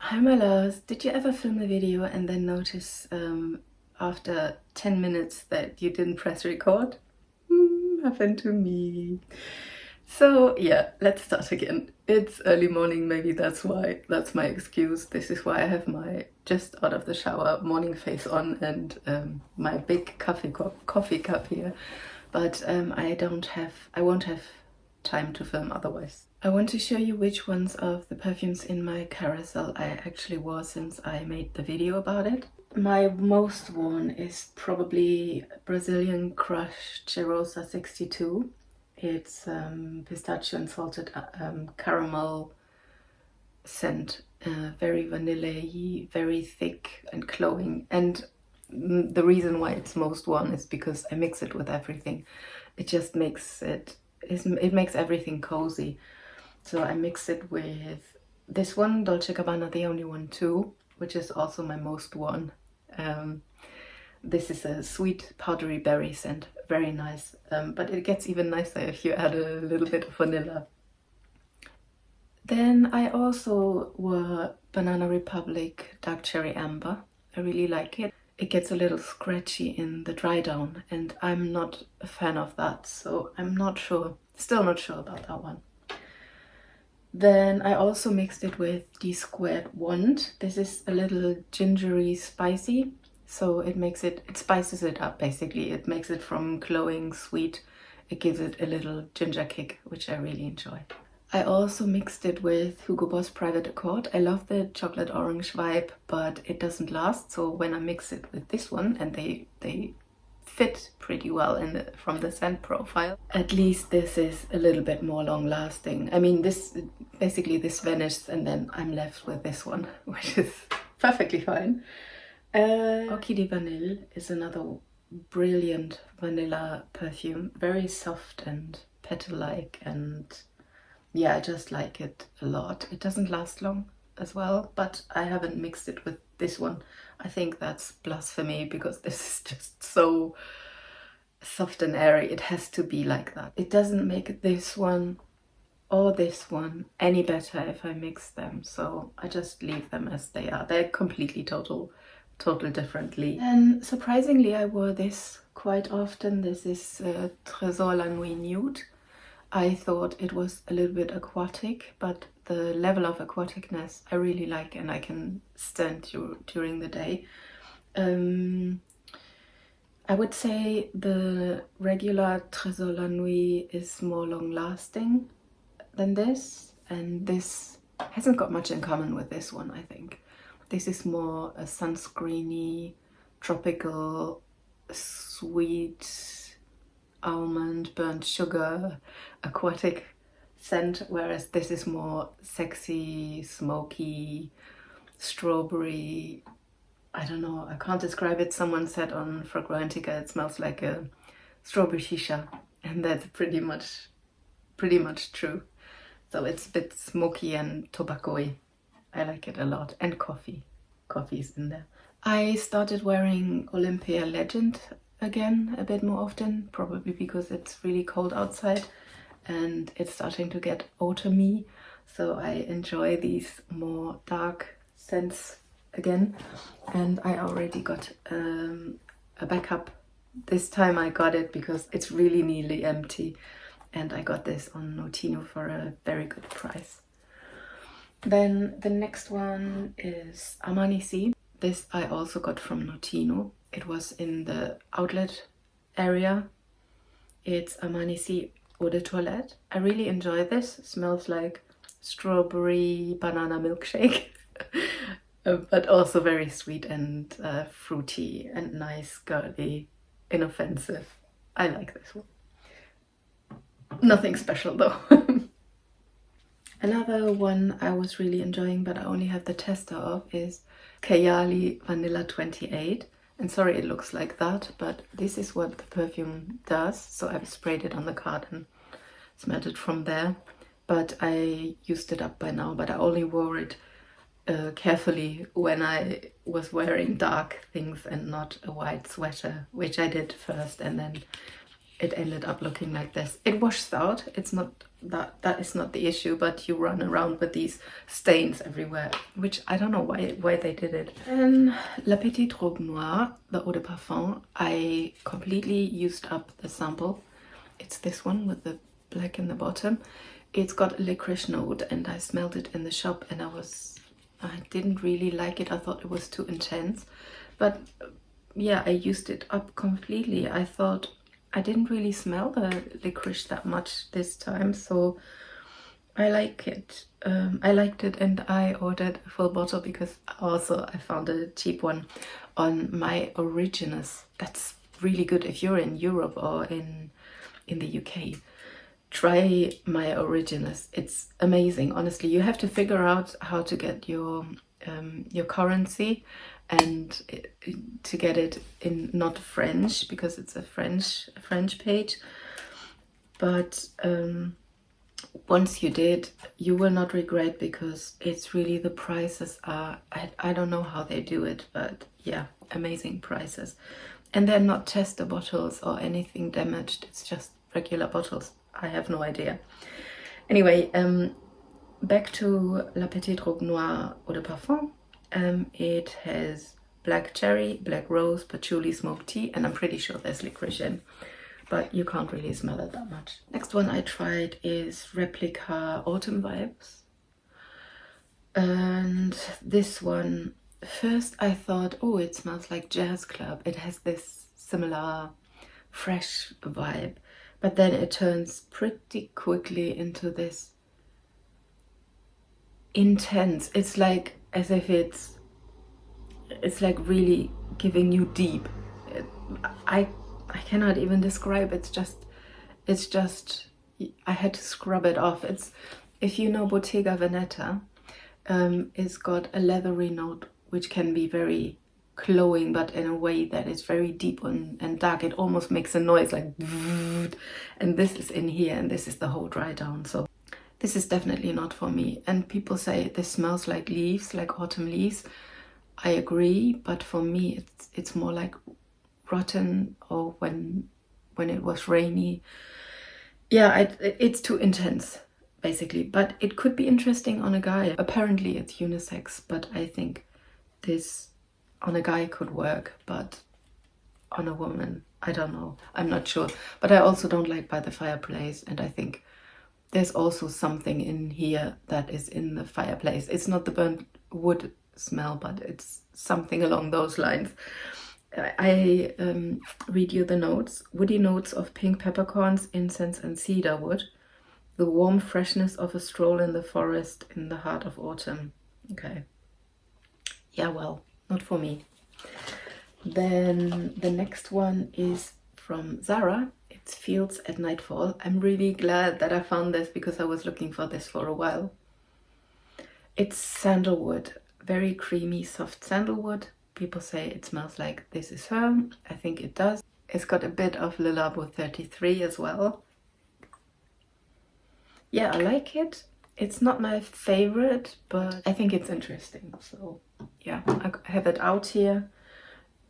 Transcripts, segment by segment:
Hi my loves, did you ever film a video and then notice after 10 minutes that you didn't press record? Happened to me. So yeah, let's start again. It's early morning, maybe that's why, that's my excuse. This is why I have my just out of the shower morning face on and my big coffee cup here. But I won't have time to film otherwise. I want to show you which ones of the perfumes in my carousel I actually wore since I made the video about it. My most worn is probably Brazilian Crush Cheirosa 62. It's pistachio and salted caramel scent, very vanilla-y, very thick and glowing. And the reason why it's most worn is because I mix it with everything. It just makes it makes everything cozy. So I mix it with this one, Dolce & Gabbana, the only one too, which is also my most worn. This is a sweet powdery berry scent, very nice, but it gets even nicer if you add a little bit of vanilla. Then I also wore Banana Republic Dark Cherry Amber. I really like it. It gets a little scratchy in the dry down and I'm not a fan of that, so I'm not sure, still not sure about that one. Then I also mixed it with Dsqared Wand. This is a little gingery spicy, so it spices it up basically. It makes it from glowing sweet, it gives it a little ginger kick, which I really enjoy. I also mixed it with Hugo Boss Private Accord. I love the chocolate orange vibe, but it doesn't last, so when I mix it with this one, and they fit pretty well from the scent profile, at least this is a little bit more long lasting. I mean, this vanishes and then I'm left with this one, which is perfectly fine. Orchidee Vanille is another brilliant vanilla perfume, very soft and petal-like, and yeah, I just like it a lot. It doesn't last long as well, but I haven't mixed it with this one. I think that's blasphemy because this is just so soft and airy. It has to be like that. It doesn't make this one or this one any better if I mix them, so I just leave them as they are. They're completely total differently. And surprisingly, I wore this quite often. This is Tresor La Nuit Nude. I thought it was a little bit aquatic, but the level of aquaticness I really like and I can stand during the day. I would say the regular Tresor La Nuit is more long-lasting than this, and this hasn't got much in common with this one, I think. This is more a sunscreeny, tropical, sweet, almond, burnt sugar, aquatic scent, whereas this is more sexy, smoky, strawberry. I don't know, I can't describe it. Someone said on Fragrantica it smells like a strawberry shisha, and that's pretty much true. So it's a bit smoky and tobacco-y. I like it a lot, and coffee's in there. I started wearing Olympea Legend again a bit more often, probably because it's really cold outside and it's starting to get autumny, so I enjoy these more dark scents again. And I already got a backup. This time I got it because it's really nearly empty, and I got this on Notino for a very good price. Then the next one is Armani C. This I also got from Notino. It was in the outlet area. It's Armani C Eau de Toilette. I really enjoy this. It smells like strawberry banana milkshake. But also very sweet and fruity and nice, girly, inoffensive. I like this one. Nothing special though. Another one I was really enjoying, but I only have the tester of, is Kayali Vanilla 28. And sorry it looks like that, but this is what the perfume does. So I've sprayed it on the card and smelled it from there. But I used it up by now, but I only wore it carefully when I was wearing dark things and not a white sweater, which I did first, and then it ended up looking like this. It washes out. It's not that is not the issue, but you run around with these stains everywhere, which I don't know why they did it. And La Petite Robe Noir, the eau de parfum, I completely used up the sample. It's this one with the black in the bottom. It's got a licorice note, and I smelled it in the shop, and I didn't really like it. I thought it was too intense, but yeah, I used it up completely. I thought I didn't really smell the licorice that much this time, so I like it. I liked it, and I ordered a full bottle because also I found a cheap one on My Originals. That's really good if you're in Europe or in the UK. Try My Originals. It's amazing. Honestly, you have to figure out how to get your currency and to get it in not French, because it's a French page, but once you did, you will not regret, because it's really, the prices are, I don't know how they do it, but yeah, amazing prices. And they're not tester bottles or anything damaged, it's just regular bottles. I have no idea. Anyway, back to La Petite Robe Noire Eau de Parfum. It has black cherry, black rose, patchouli, smoked tea, and I'm pretty sure there's licorice in, but you can't really smell it that much. Next one I tried is Replica Autumn Vibes. And this one, first I thought, oh, it smells like jazz club. It has this similar fresh vibe, but then it turns pretty quickly into this intense. It's like as if it's like really giving you deep. I cannot even describe. It's just I had to scrub it off. It's, if you know Bottega Veneta, it's got a leathery note which can be very glowing, but in a way that is very deep and dark. It almost makes a noise like, and this is in here, and this is the whole dry down. So this is definitely not for me. And people say this smells like leaves, like autumn leaves. I agree, but for me it's more like rotten, or when it was rainy. Yeah, it's too intense basically, but it could be interesting on a guy. Apparently it's unisex, but I think this on a guy could work, but on a woman, I don't know, I'm not sure. But I also don't like By the Fireplace, and I think there's also something in here that is in the fireplace. It's not the burnt wood smell, but it's something along those lines. I read you the notes. Woody notes of pink peppercorns, incense and cedar wood. The warm freshness of a stroll in the forest in the heart of autumn. Okay. Yeah, well, not for me. Then the next one is from Zara. It's Fields at Nightfall. I'm really glad that I found this, because I was looking for this for a while. It's sandalwood, very creamy, soft sandalwood. People say it smells like This Is Her. I think it does. It's got a bit of Le Labo 33 as well. Yeah, I like it. It's not my favorite, but I think it's interesting. So yeah, I have it out here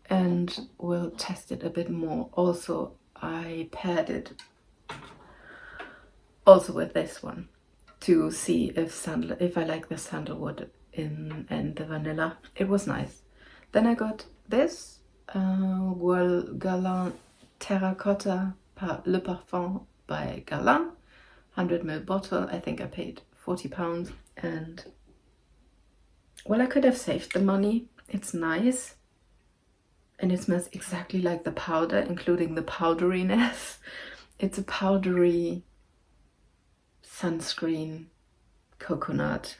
and we'll test it a bit more. Also, I paired it also with this one to see if I like the sandalwood and the vanilla. It was nice. Then I got this Guerlain Terracotta Le Parfum by Guerlain, 100ml bottle. I think I paid £40, and well, I could have saved the money. It's nice and it smells exactly like the powder, including the powderiness. It's a powdery sunscreen coconut.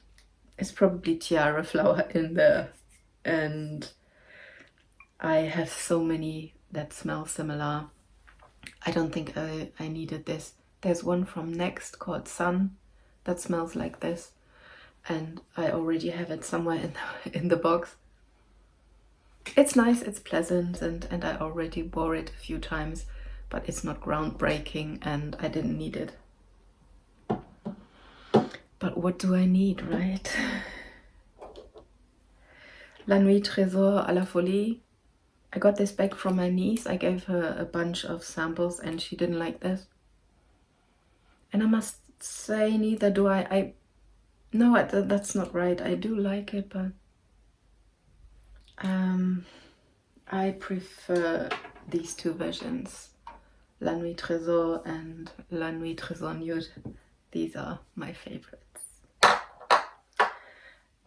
It's probably tiara flower in there, and I have so many that smell similar. I don't think I needed this. There's one from Next called Sun that smells like this, and I already have it somewhere in the box. It's nice, it's pleasant, and I already wore it a few times, but it's not groundbreaking and I didn't need it. But what do I need, right? La Nuit Tresor à la Folie. I got this back from my niece. I gave her a bunch of samples and she didn't like this. And I must say, neither do I. No, that's not right. I do like it, but I prefer these two versions, La Nuit Tresor and La Nuit Tresor Nude. These are my favorites.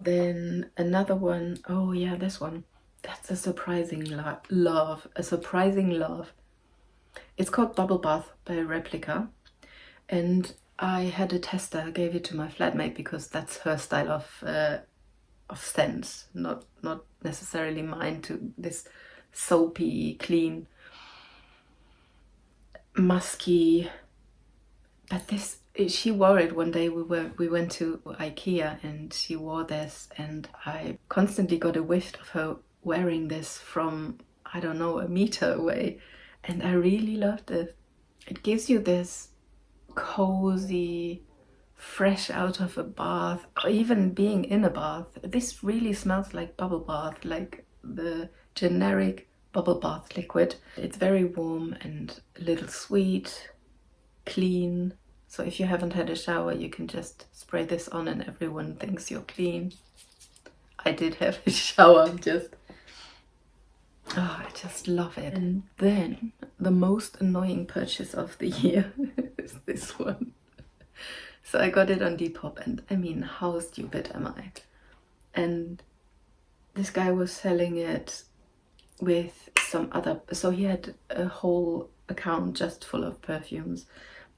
Then another one, oh yeah, this one. That's a surprising love. A surprising love. It's called Bubble Bath by Replica. And I had a tester, I gave it to my flatmate because that's her style of scent, not necessarily mine, to this soapy, clean, musky. But this, she wore it one day. We went to IKEA and she wore this, and I constantly got a whiff of her wearing this from, I don't know, a meter away, and I really loved it. It gives you this cozy, fresh out of a bath, or even being in a bath. This really smells like bubble bath, like the generic bubble bath liquid. It's very warm and a little sweet, clean. So if you haven't had a shower, you can just spray this on and everyone thinks you're clean. I did have a shower, I just love it. And then the most annoying purchase of the year is this one. So I got it on Depop, and I mean, how stupid am I? And this guy was selling it with some other, so he had a whole account just full of perfumes,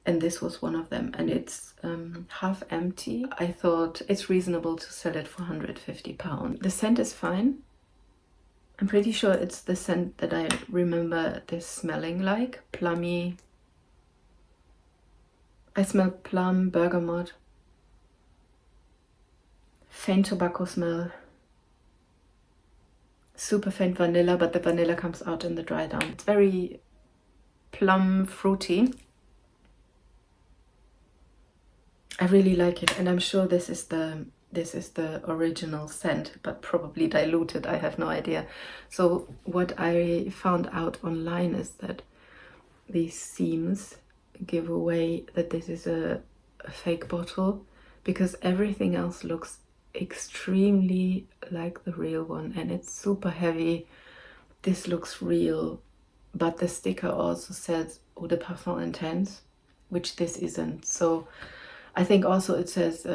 and this was one of them, and it's half empty. I thought it's reasonable to sell it for £150. The scent is fine. I'm pretty sure it's the scent that I remember this smelling like. Plummy. I smell plum, bergamot, faint tobacco smell, super faint vanilla, but the vanilla comes out in the dry down. It's very plum, fruity. I really like it, and I'm sure this is the original scent, but probably diluted, I have no idea. So what I found out online is that these seams give away that this is a fake bottle, because everything else looks extremely like the real one, and it's super heavy. This looks real, but the sticker also says Eau de Parfum Intense, which this isn't. So I think also it says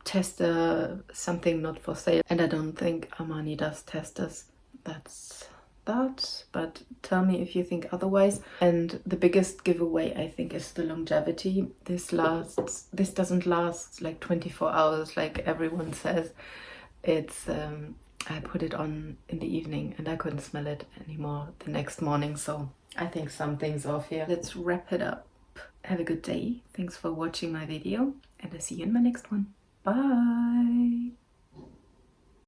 tester something not for sale, and I don't think Armani does testers. That's that, but tell me if you think otherwise. And the biggest giveaway, I think, is the longevity. This doesn't last like 24 hours like everyone says. It's I put it on in the evening and I couldn't smell it anymore the next morning, so I think something's off here. Let's wrap it up. Have a good day. Thanks for watching my video, and I'll see you in my next one. Bye.